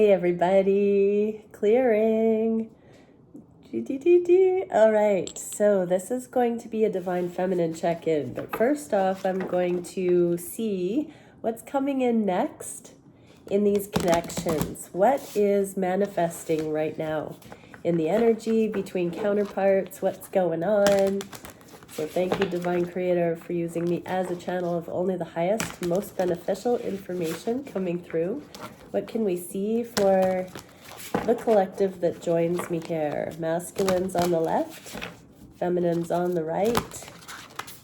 Hey everybody, clearing. All right, so this is going to be a Divine Feminine check-in, but first off, I'm going to see what's coming in next in these connections. What is manifesting right now in the energy between counterparts? What's going on? So thank you, Divine Creator, for using me as a channel of only the highest, most beneficial information coming through. What can we see for the collective that joins me here? Masculines on the left, feminines on the right.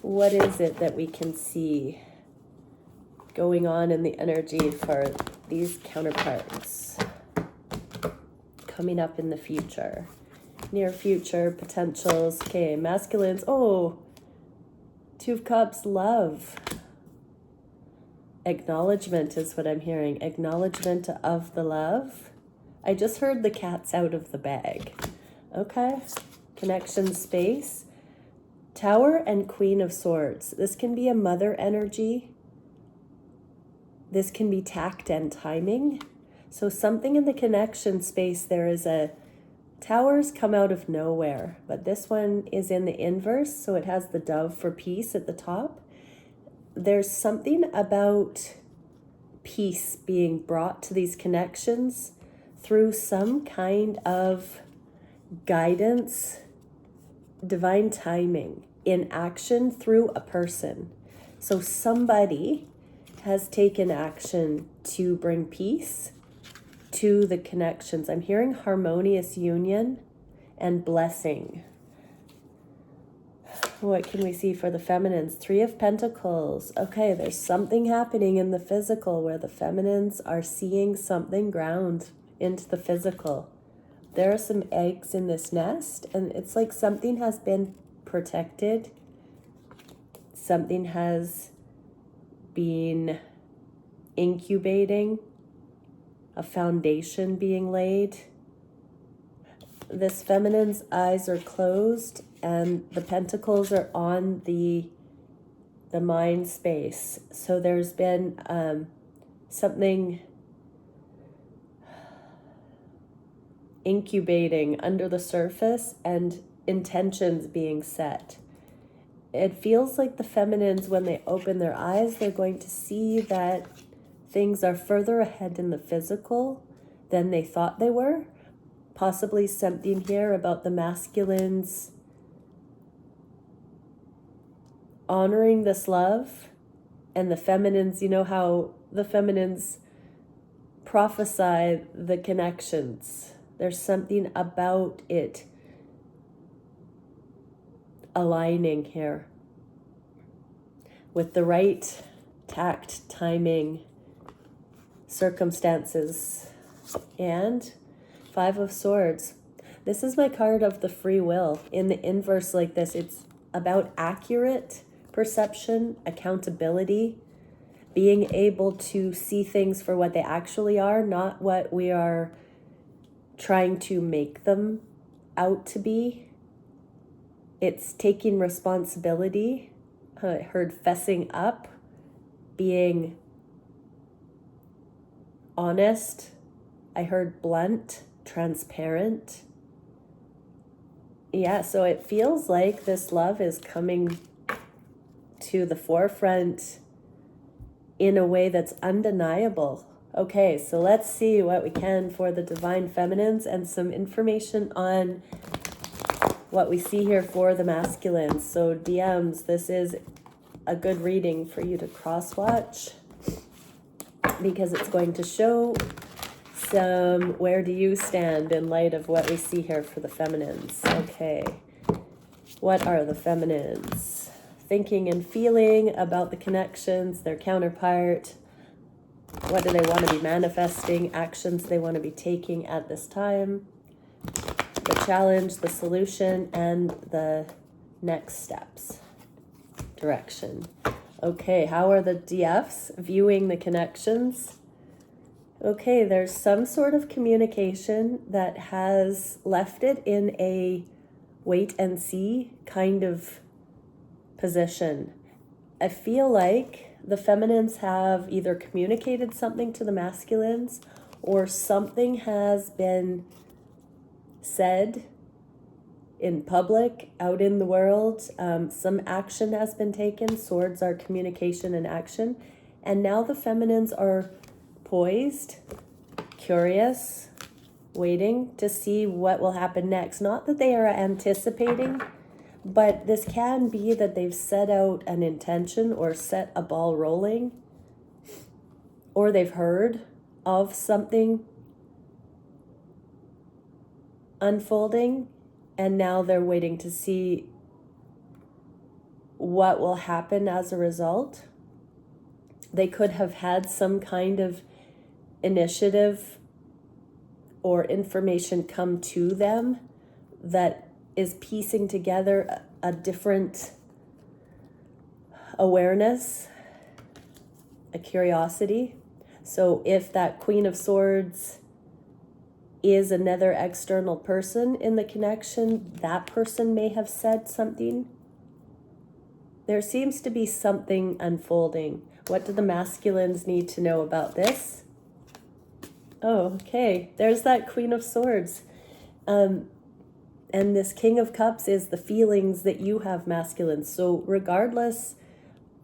What is it that we can see going on in the energy for these counterparts coming up in the future? Near future potentials. Okay, masculines. Oh, Two of Cups, love. Acknowledgement is what I'm hearing. Acknowledgement of the love. I just heard the cat's out of the bag. Okay. Connection space. Tower and Queen of Swords. This can be a mother energy. This can be tact and timing. So something in the connection space, there is a Towers come out of nowhere, but this one is in the inverse, so it has the dove for peace at the top. There's something about peace being brought to these connections through some kind of guidance, divine timing in action through a person. So somebody has taken action to bring peace to the connections. I'm hearing harmonious union and blessing. What can we see for the feminines? Three of Pentacles. Okay, there's something happening in the physical where the feminines are seeing something ground into the physical. There are some eggs in this nest, and it's like something has been protected. Something has been incubating. A foundation being laid. This feminine's eyes are closed and the pentacles are on the mind space. So there's been something incubating under the surface and intentions being set. It feels like the feminines, when they open their eyes, they're going to see that things are further ahead in the physical than they thought they were. Possibly something here about the masculines honoring this love, and the feminines, you know how the feminines prophesy the connections. There's something about it aligning here with the right tact, timing, circumstances. And Five of Swords. This is my card of the free will. In the inverse like this, it's about accurate perception, accountability, being able to see things for what they actually are, not what we are trying to make them out to be. It's taking responsibility. I heard fessing up, being honest. I heard blunt, transparent. Yeah, so it feels like this love is coming to the forefront in a way that's undeniable. Okay, so let's see what we can for the Divine Feminines and some information on what we see here for the masculines. So DMs, this is a good reading for you to cross-watch, because it's going to show some where do you stand in light of what we see here for the feminines. Okay, what are the feminines thinking and feeling about the connections, their counterpart? What do they want to be manifesting, actions they want to be taking at this time, the challenge, the solution, and the next steps, direction. Okay, how are the DFs viewing the connections? Okay, there's some sort of communication that has left it in a wait and see kind of position. I feel like the feminines have either communicated something to the masculines, or something has been said in public, out in the world. Some action has been taken. Swords are communication and action. And now the feminines are poised, curious, waiting to see what will happen next. Not that they are anticipating, but this can be that they've set out an intention or set a ball rolling, or they've heard of something unfolding, and now they're waiting to see what will happen as a result. They could have had some kind of initiative or information come to them that is piecing together a different awareness, a curiosity. So if that Queen of Swords is another external person in the connection, that person may have said something. There seems to be something unfolding. What do the masculines need to know about this? Oh, okay. There's that Queen of Swords. And this King of Cups is the feelings that you have, masculines. So regardless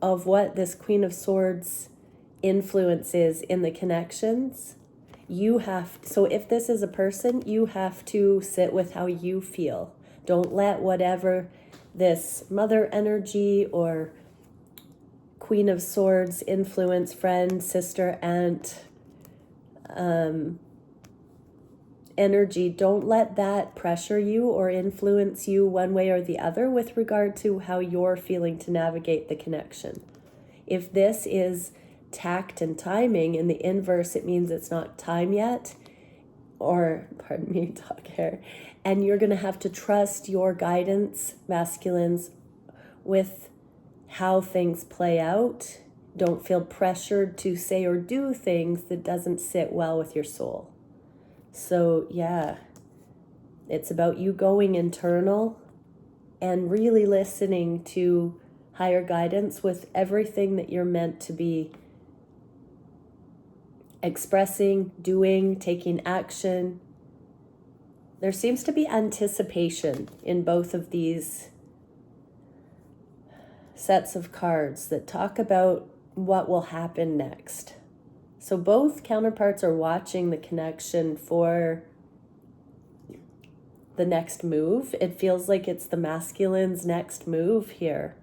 of what this Queen of Swords influence is in the connections, you have, so if this is a person, you have to sit with how you feel. Don't let whatever this mother energy or Queen of Swords influence, friend, sister, aunt, energy, don't let that pressure you or influence you one way or the other with regard to how you're feeling to navigate the connection. If this is tact and timing, in the inverse, it means it's not time yet, or, pardon me, talk here, and you're going to have to trust your guidance, masculines, with how things play out. Don't feel pressured to say or do things that doesn't sit well with your soul. So yeah, it's about you going internal and really listening to higher guidance with everything that you're meant to be expressing, doing, taking action. There seems to be anticipation in both of these sets of cards that talk about what will happen next. So both counterparts are watching the connection for the next move. It feels like it's the masculine's next move here.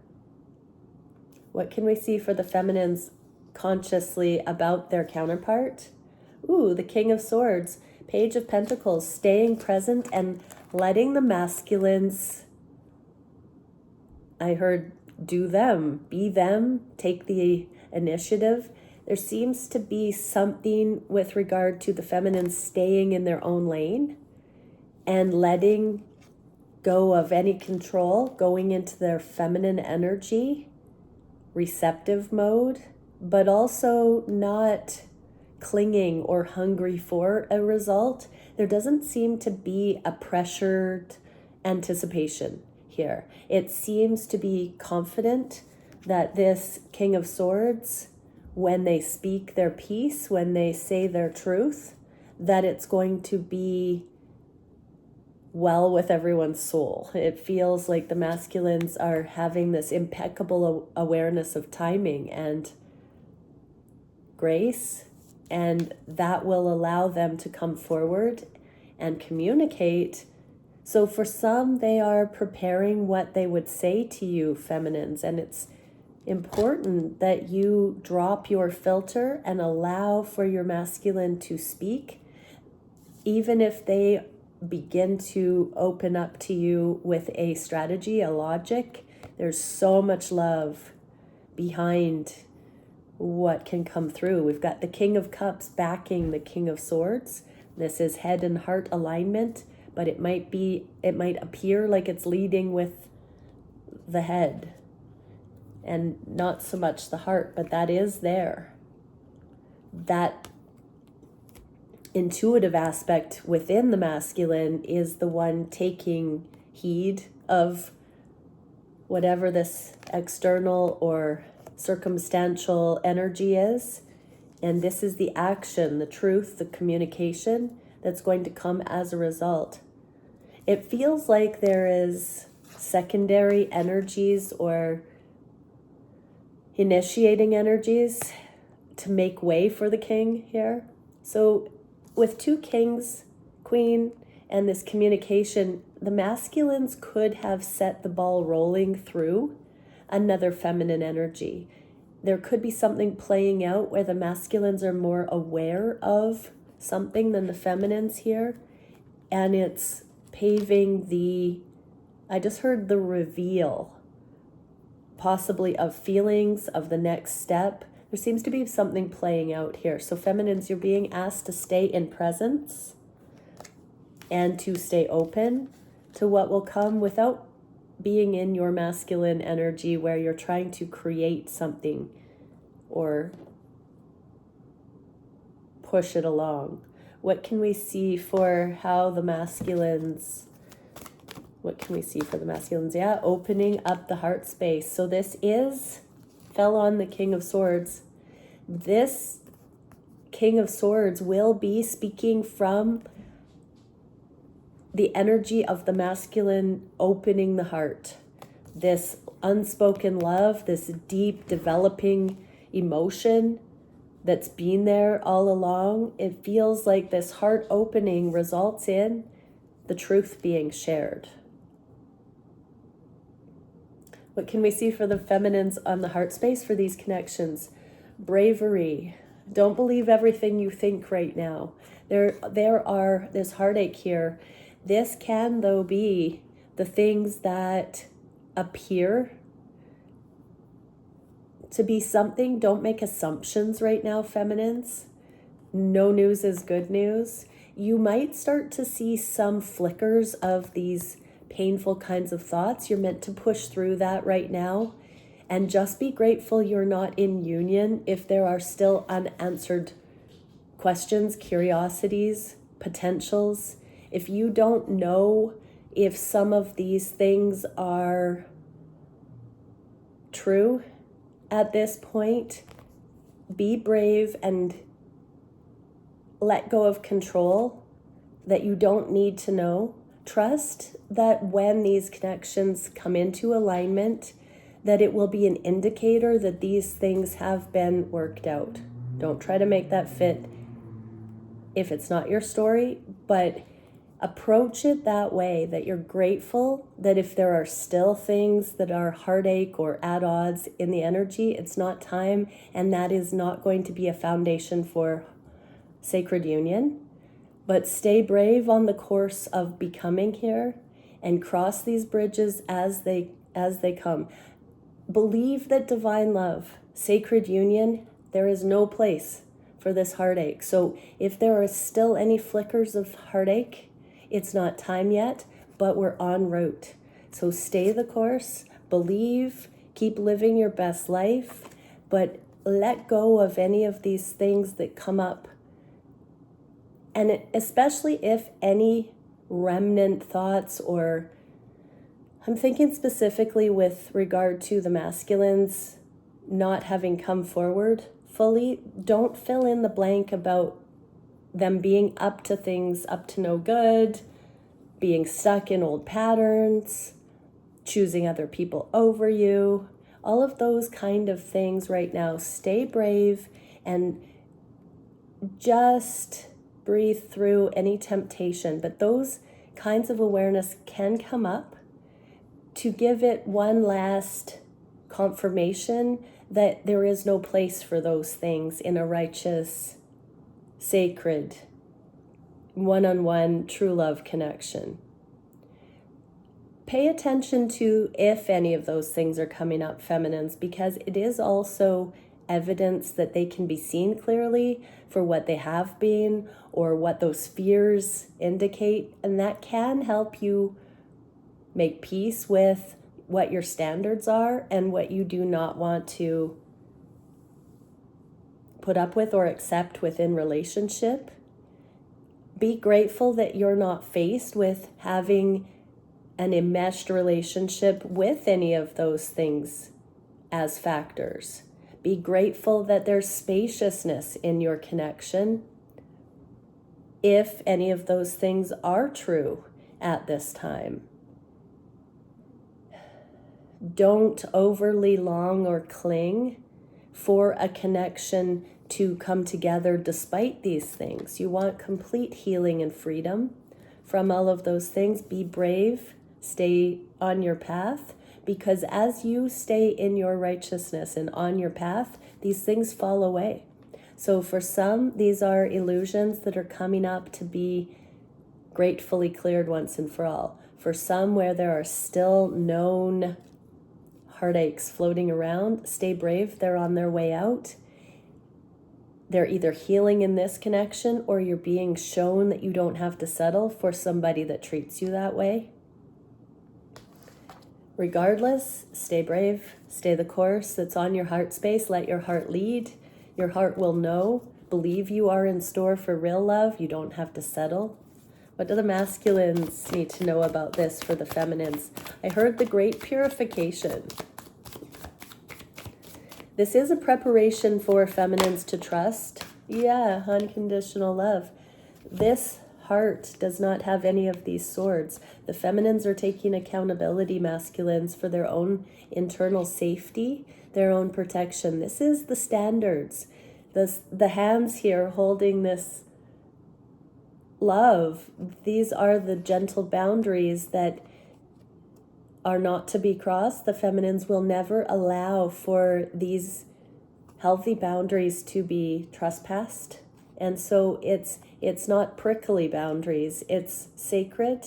What can we see for the feminines consciously about their counterpart? Ooh, the King of Swords, Page of Pentacles, staying present and letting the masculines, I heard, do them, be them, take the initiative. There seems to be something with regard to the feminines staying in their own lane and letting go of any control, going into their feminine energy, receptive mode, but also not clinging or hungry for a result. There doesn't seem to be a pressured anticipation here. It seems to be confident that this King of Swords, when they speak their piece, when they say their truth, that it's going to be well with everyone's soul. It feels like the masculines are having this impeccable awareness of timing and grace, and that will allow them to come forward and communicate. So for some, they are preparing what they would say to you, feminines, and it's important that you drop your filter and allow for your masculine to speak, even if they begin to open up to you with a strategy, a logic. There's so much love behind what can come through. We've got the King of Cups backing the King of Swords. This is head and heart alignment, but it might appear like it's leading with the head and not so much the heart, but that is there. That intuitive aspect within the masculine is the one taking heed of whatever this external or circumstantial energy is, And this is the action, the truth, the communication that's going to come as a result. It feels like there is secondary energies or initiating energies to make way for the king here. So with two kings, queen, and this communication, the masculines could have set the ball rolling through another feminine energy. There could be something playing out where the masculines are more aware of something than the feminines here. And it's paving I just heard the reveal, possibly of feelings, of the next step. There seems to be something playing out here. So feminines, you're being asked to stay in presence and to stay open to what will come without being in your masculine energy where you're trying to create something or push it along. What can we see for how the masculines, Yeah, opening up the heart space. So this fell on the King of Swords. This King of Swords will be speaking from the energy of the masculine opening the heart. This unspoken love, this deep developing emotion that's been there all along. It feels like this heart opening results in the truth being shared. What can we see for the feminines on the heart space for these connections? Bravery. Don't believe everything you think right now. There's heartache here. This can, though, be the things that appear to be something. Don't make assumptions right now, feminines. No news is good news. You might start to see some flickers of these painful kinds of thoughts. You're meant to push through that right now. And just be grateful you're not in union if there are still unanswered questions, curiosities, potentials. If you don't know if some of these things are true at this point, be brave and let go of control that you don't need to know. Trust that when these connections come into alignment, that it will be an indicator that these things have been worked out. Don't try to make that fit if it's not your story, but approach it that way, that you're grateful that if there are still things that are heartache or at odds in the energy, it's not time, and that is not going to be a foundation for sacred union. But stay brave on the course of becoming here and cross these bridges as they come. Believe that divine love, sacred union, there is no place for this heartache. So if there are still any flickers of heartache, it's not time yet, but we're en route. So stay the course, believe, keep living your best life, but let go of any of these things that come up. And especially if any remnant thoughts, or I'm thinking specifically with regard to the masculines not having come forward fully, don't fill in the blank about them being up to things, up to no good, being stuck in old patterns, choosing other people over you, all of those kind of things right now. Stay brave and just breathe through any temptation. But those kinds of awareness can come up to give it one last confirmation that there is no place for those things in a righteous, sacred, one-on-one true love connection. Pay attention to if any of those things are coming up, feminines, because it is also evidence that they can be seen clearly for what they have been or what those fears indicate, and that can help you make peace with what your standards are and what you do not want to put up with or accept within relationship. Be grateful that you're not faced with having an enmeshed relationship with any of those things as factors, Be grateful that there's spaciousness in your connection, if any of those things are true at this time. Don't overly long or cling for a connection to come together despite these things. You want complete healing and freedom from all of those things. Be brave, stay on your path, because as you stay in your righteousness and on your path, these things fall away. So for some, these are illusions that are coming up to be gratefully cleared once and for all. For some, where there are still known heartaches floating around, stay brave, they're on their way out. They're either healing in this connection, or you're being shown that you don't have to settle for somebody that treats you that way. Regardless, stay brave, stay the course that's on your heart space. Let your heart lead. Your heart will know. Believe you are in store for real love. You don't have to settle. What do the masculines need to know about this for the feminines? I heard the great purification. This is a preparation for feminines to trust. Yeah, unconditional love. This heart does not have any of these swords. The feminines are taking accountability, masculines, for their own internal safety, their own protection. This is the standards. The hands here holding this love, these are the gentle boundaries that are not to be crossed. The feminines will never allow for these healthy boundaries to be trespassed. And so it's not prickly boundaries, it's sacred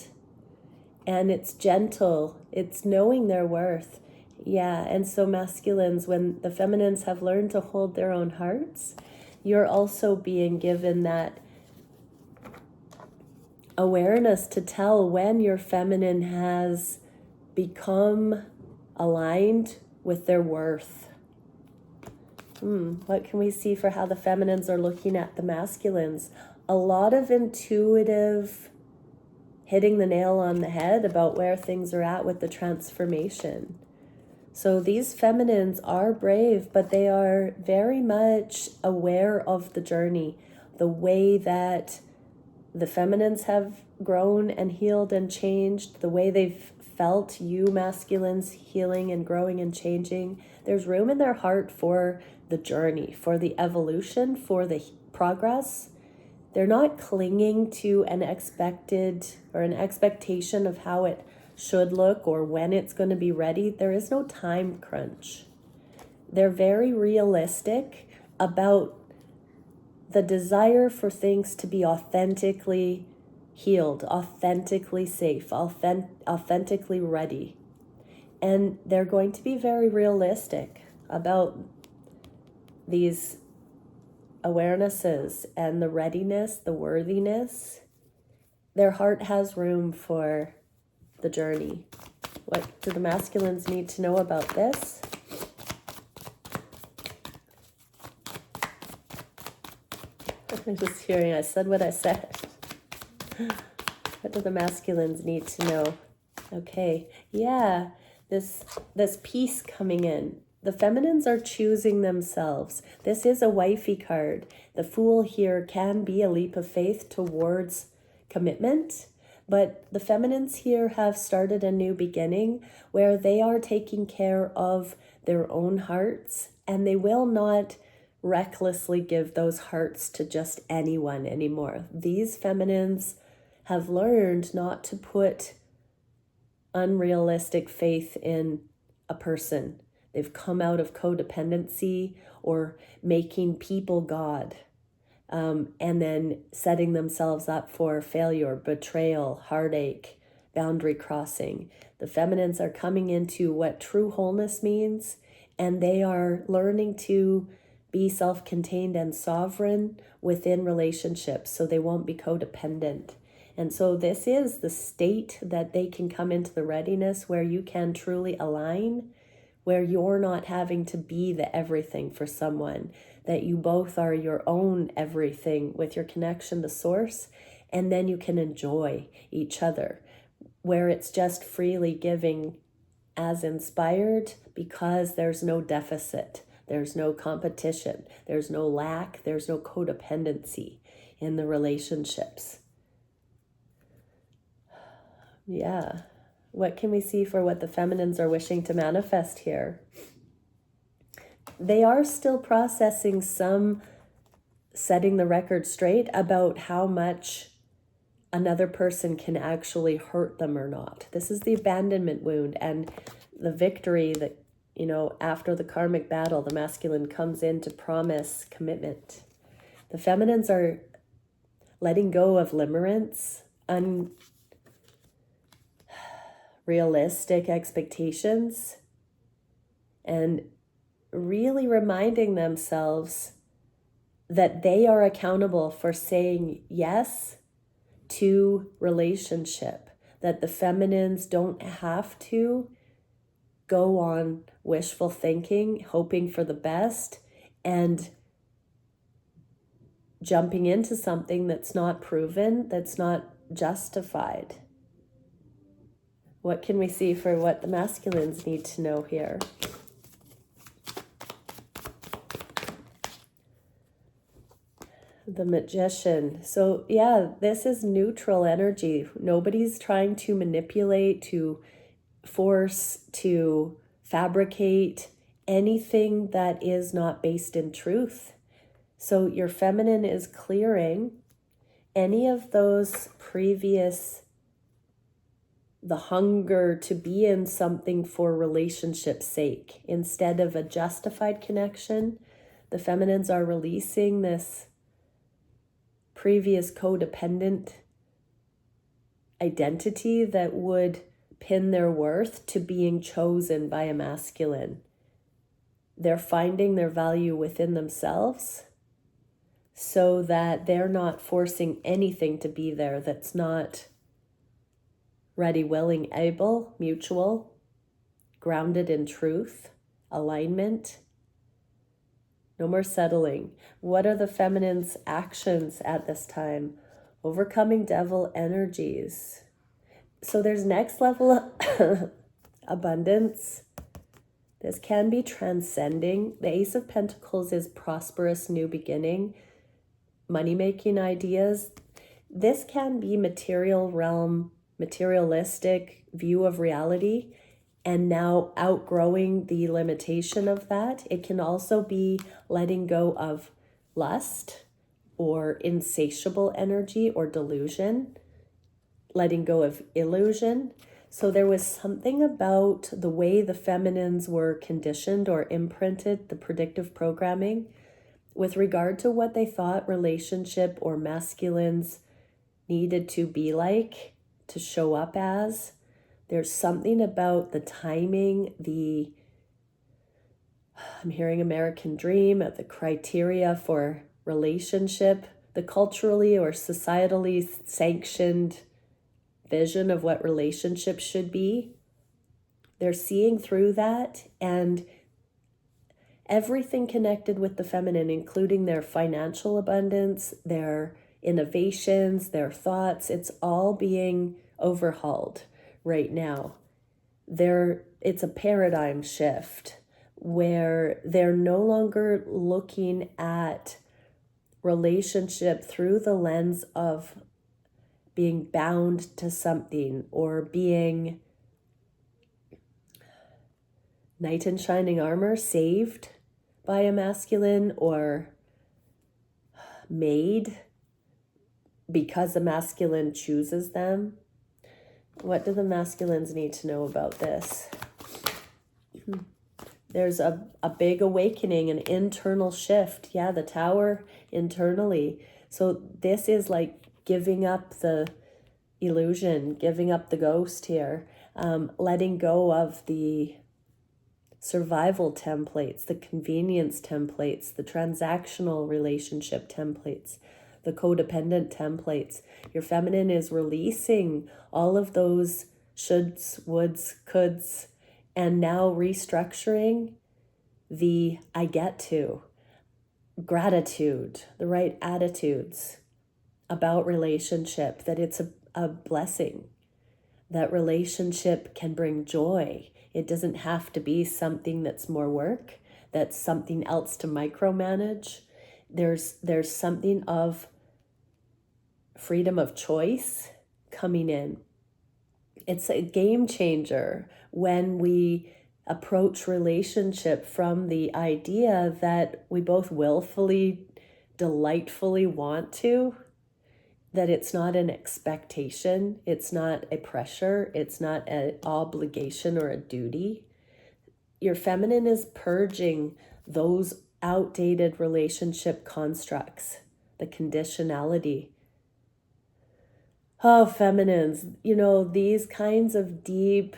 and it's gentle, it's knowing their worth. Yeah, and so masculines, when the feminines have learned to hold their own hearts, you're also being given that awareness to tell when your feminine has become aligned with their worth. What can we see for how the feminines are looking at the masculines? A lot of intuitive hitting the nail on the head about where things are at with the transformation. So these feminines are brave, but they are very much aware of the journey, the way that the feminines have grown and healed and changed, the way they've felt you masculines healing and growing and changing. There's room in their heart for the journey, for the evolution, for the progress. They're not clinging to an expected or an expectation of how it should look or when it's going to be ready. There is no time crunch. They're very realistic about the desire for things to be authentically healed, authentically safe, authentically ready. And they're going to be very realistic about these awarenesses and the readiness, the worthiness. Their heart has room for the journey. What do the masculines need to know about this? I'm just hearing, I said what I said. What do the masculines need to know? Okay, yeah, this peace coming in. The feminines are choosing themselves. This is a wifey card. The Fool here can be a leap of faith towards commitment, but the feminines here have started a new beginning where they are taking care of their own hearts, and they will not recklessly give those hearts to just anyone anymore. These feminines have learned not to put unrealistic faith in a person. They've come out of codependency or making people God, and then setting themselves up for failure, betrayal, heartache, boundary crossing. The feminines are coming into what true wholeness means, and they are learning to be self-contained and sovereign within relationships, so they won't be codependent. And so this is the state that they can come into the readiness where you can truly align, where you're not having to be the everything for someone, that you both are your own everything with your connection to source, and then you can enjoy each other, where it's just freely giving as inspired because there's no deficit. There's no competition. There's no lack. There's no codependency in the relationships. Yeah. What can we see for what the feminines are wishing to manifest here? They are still processing some setting the record straight about how much another person can actually hurt them or not. This is the abandonment wound and the victory that, after the karmic battle, the masculine comes in to promise commitment. The feminines are letting go of limerence, unrealistic expectations, and really reminding themselves that they are accountable for saying yes to relationship, that the feminines don't have to go on wishful thinking, hoping for the best, and jumping into something that's not proven, that's not justified. What can we see for what the masculines need to know here? The Magician. So yeah, this is neutral energy. Nobody's trying to manipulate, to force, to fabricate anything that is not based in truth. So your feminine is clearing any of those previous, the hunger to be in something for relationship's sake. Instead of a justified connection, the feminines are releasing this previous codependent identity that would pin their worth to being chosen by a masculine. They're finding their value within themselves so that they're not forcing anything to be there that's not ready, willing, able, mutual, grounded in truth, alignment. No more settling. What are the feminine's actions at this time? Overcoming devil energies. So there's next level abundance. This can be transcending. The Ace of Pentacles is prosperous new beginning, money-making ideas. This can be material realm, materialistic view of reality, and now outgrowing the limitation of that. It can also be letting go of lust or insatiable energy or delusion, letting go of illusion. So there was something about the way the feminines were conditioned or imprinted, the predictive programming, with regard to what they thought relationship or masculines needed to be like, to show up as. There's something about the timing, I'm hearing American dream, the criteria for relationship, the culturally or societally sanctioned vision of what relationships should be. They're seeing through that, and everything connected with the feminine, including their financial abundance, their innovations, their thoughts, it's all being overhauled right now. It's a paradigm shift where they're no longer looking at relationship through the lens of being bound to something or being knight in shining armor, saved by a masculine, or made because the masculine chooses them. What do the masculines need to know about this? There's a big awakening, an internal shift. Yeah, the Tower internally. So this is like giving up the illusion, giving up the ghost here, letting go of the survival templates, the convenience templates, the transactional relationship templates, the codependent templates. Your feminine is releasing all of those shoulds, woulds, coulds, and now restructuring the I get to, gratitude, the right attitudes about relationship, that it's a blessing, that relationship can bring joy. It doesn't have to be something that's more work, that's something else to micromanage. There's something of freedom of choice coming in. It's a game changer when we approach relationship from the idea that we both willfully, delightfully want to, that it's not an expectation, it's not a pressure, it's not an obligation or a duty. Your feminine is purging those outdated relationship constructs, the conditionality. Oh, feminines, these kinds of deep,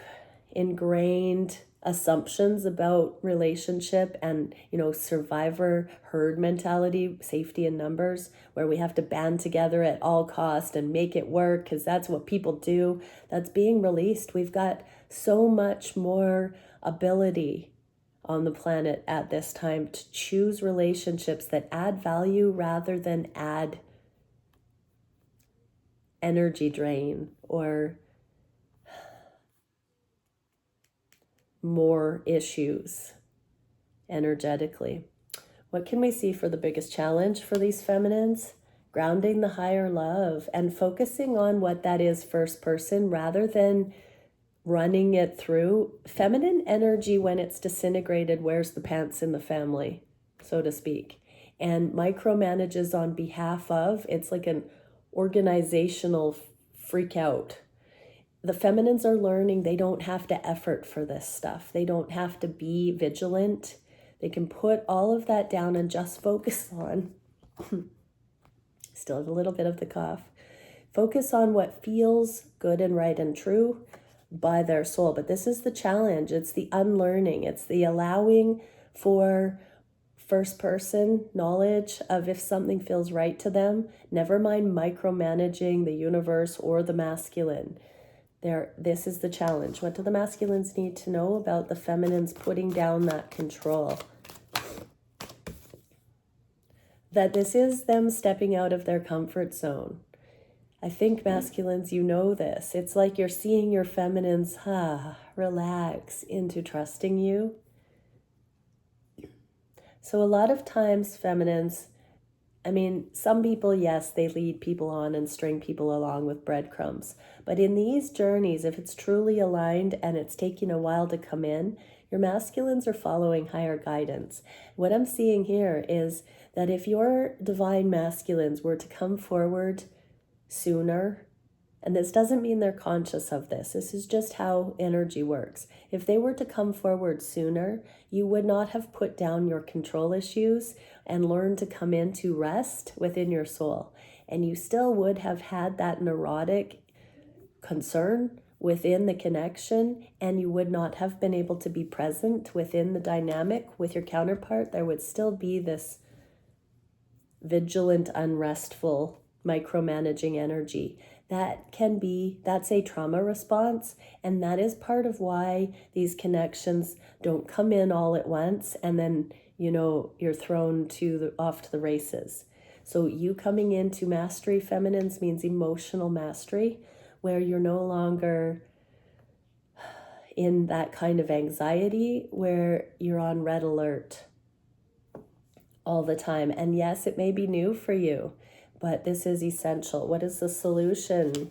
ingrained assumptions about relationship and, survivor herd mentality, safety in numbers, where we have to band together at all cost and make it work because that's what people do, that's being released. We've got so much more ability on the planet at this time to choose relationships that add value rather than add energy drain or more issues energetically. What can we see for the biggest challenge for these feminines? Grounding the higher love and focusing on what that is first person rather than running it through. Feminine energy, when it's disintegrated, wears the pants in the family, so to speak, and micromanages on behalf of. It's like an organizational freak out. The feminines are learning they don't have to effort for this stuff. They don't have to be vigilant. They can put all of that down and just focus on, still have a little bit of the cough, focus on what feels good and right and true by their soul. But this is the challenge. It's the unlearning. It's the allowing for first person knowledge of if something feels right to them. Never mind micromanaging the universe or the masculine. This is the challenge. What do the masculines need to know about the feminines putting down that control? That this is them stepping out of their comfort zone. I think masculines, you know this. It's like you're seeing your feminines relax into trusting you. So a lot of times feminines, some people, yes, they lead people on and string people along with breadcrumbs. But in these journeys, if it's truly aligned and it's taking a while to come in, your masculines are following higher guidance. What I'm seeing here is that if your divine masculines were to come forward sooner, and this doesn't mean they're conscious of this is just how energy works. If they were to come forward sooner, you would not have put down your control issues and learned to come into rest within your soul. And you still would have had that neurotic concern within the connection, and you would not have been able to be present within the dynamic with your counterpart. There would still be this vigilant, unrestful, micromanaging energy. That's a trauma response, and that is part of why these connections don't come in all at once and then you're thrown off to the races. So you coming into mastery feminines means emotional mastery, where you're no longer in that kind of anxiety where you're on red alert all the time. And yes, it may be new for you, but this is essential. What is the solution?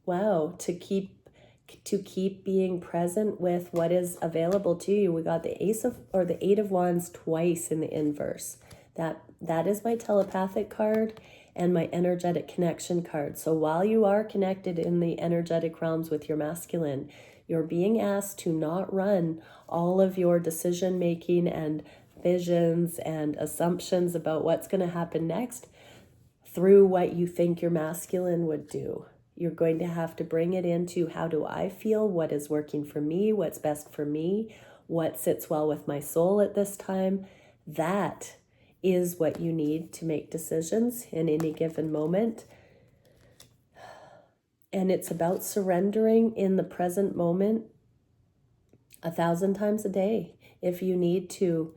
Wow, to keep being present with what is available to you. We got the Eight of Wands twice in the inverse. That is my telepathic card and my energetic connection card. So while you are connected in the energetic realms with your masculine, you're being asked to not run all of your decision making and visions and assumptions about what's going to happen next through what you think your masculine would do. You're going to have to bring it into, how do I feel? What is working for me? What's best for me? What sits well with my soul at this time? That is what you need to make decisions in any given moment. And it's about surrendering in the present moment 1,000 times a day if you need to,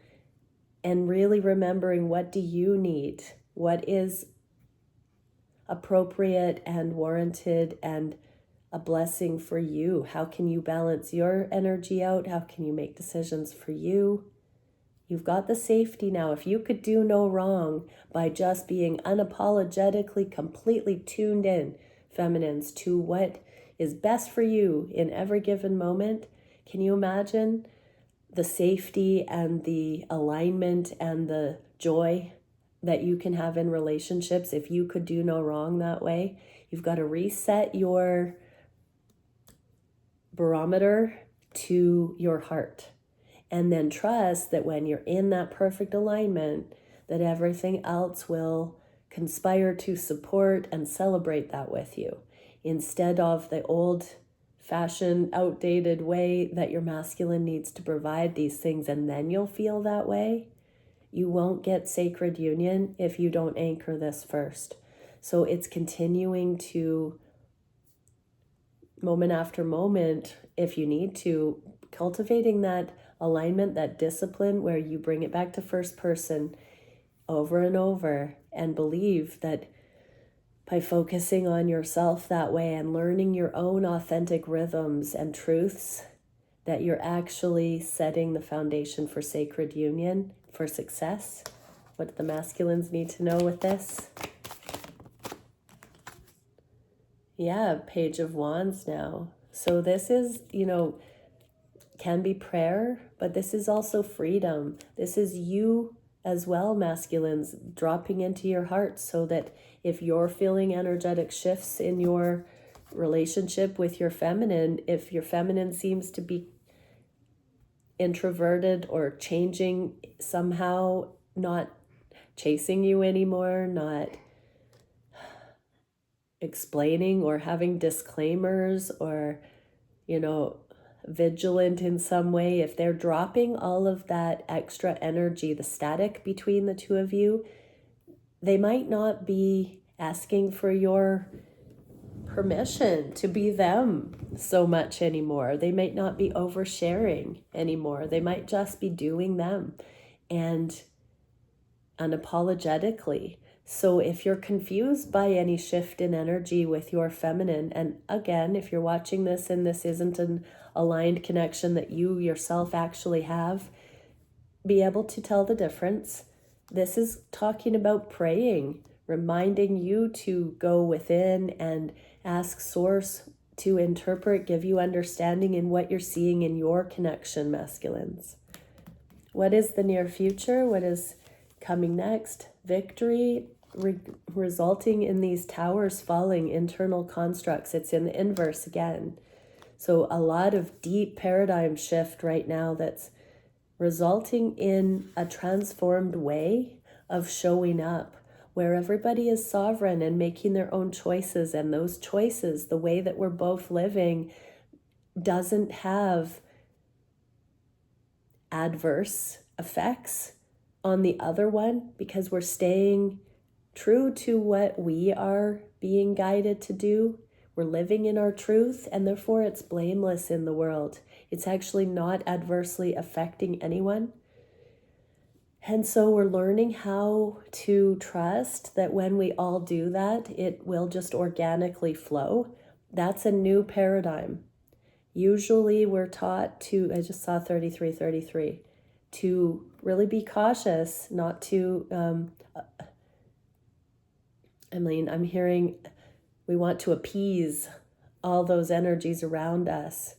and really remembering, what do you need? What is appropriate and warranted and a blessing for you. How can you balance your energy out? How can you make decisions for you? You've got the safety now. If you could do no wrong by just being unapologetically, completely tuned in, feminines, to what is best for you in every given moment, can you imagine the safety and the alignment and the joy that you can have in relationships if you could do no wrong that way? You've got to reset your barometer to your heart. And then trust that when you're in that perfect alignment, that everything else will conspire to support and celebrate that with you, instead of the old-fashioned, outdated way that your masculine needs to provide these things, and then you'll feel that way. You won't get sacred union if you don't anchor this first. So it's continuing to, moment after moment, if you need to, cultivating that alignment, that discipline where you bring it back to first person over and over, and believe that by focusing on yourself that way and learning your own authentic rhythms and truths, that you're actually setting the foundation for sacred union, for success. What do the masculines need to know with this? Yeah, Page of Wands now. So this is, can be prayer, but this is also freedom. This is you as well, masculines, dropping into your heart, so that if you're feeling energetic shifts in your relationship with your feminine, if your feminine seems to be introverted or changing somehow, not chasing you anymore, not explaining or having disclaimers, or, vigilant in some way, if they're dropping all of that extra energy, the static between the two of you, they might not be asking for your permission to be them so much anymore. They might not be oversharing anymore. They might just be doing them, and unapologetically. So if you're confused by any shift in energy with your feminine, and again, if you're watching this and this isn't an aligned connection that you yourself actually have, be able to tell the difference. This is talking about praying, reminding you to go within and ask Source to interpret, give you understanding in what you're seeing in your connection, masculines. What is the near future? What is coming next? Victory resulting in these towers falling, internal constructs. It's in the inverse again. So a lot of deep paradigm shift right now that's resulting in a transformed way of showing up, where everybody is sovereign and making their own choices. And those choices, the way that we're both living, doesn't have adverse effects on the other one, because we're staying true to what we are being guided to do. We're living in our truth, and therefore it's blameless in the world. It's actually not adversely affecting anyone. And so we're learning how to trust that when we all do that, it will just organically flow. That's a new paradigm. Usually we're taught to, I just saw 3333, to really be cautious, not to, I'm hearing we want to appease all those energies around us,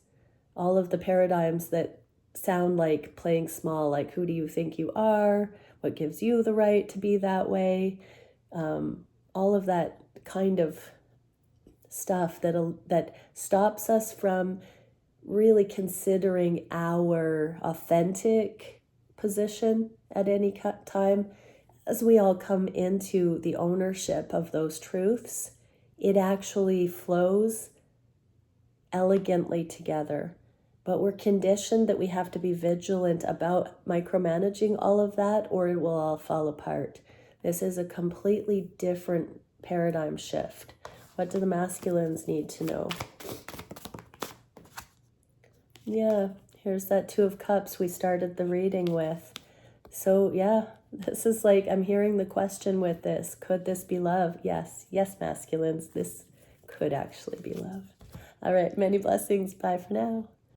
all of the paradigms that sound like playing small, like who do you think you are? What gives you the right to be that way? All of that kind of stuff that stops us from really considering our authentic position at any time. As we all come into the ownership of those truths, it actually flows elegantly together. But we're conditioned that we have to be vigilant about micromanaging all of that, or it will all fall apart. This is a completely different paradigm shift. What do the masculines need to know? Yeah, here's that Two of Cups we started the reading with. So yeah, this is like, I'm hearing the question with this. Could this be love? Yes, masculines, this could actually be love. All right, many blessings. Bye for now.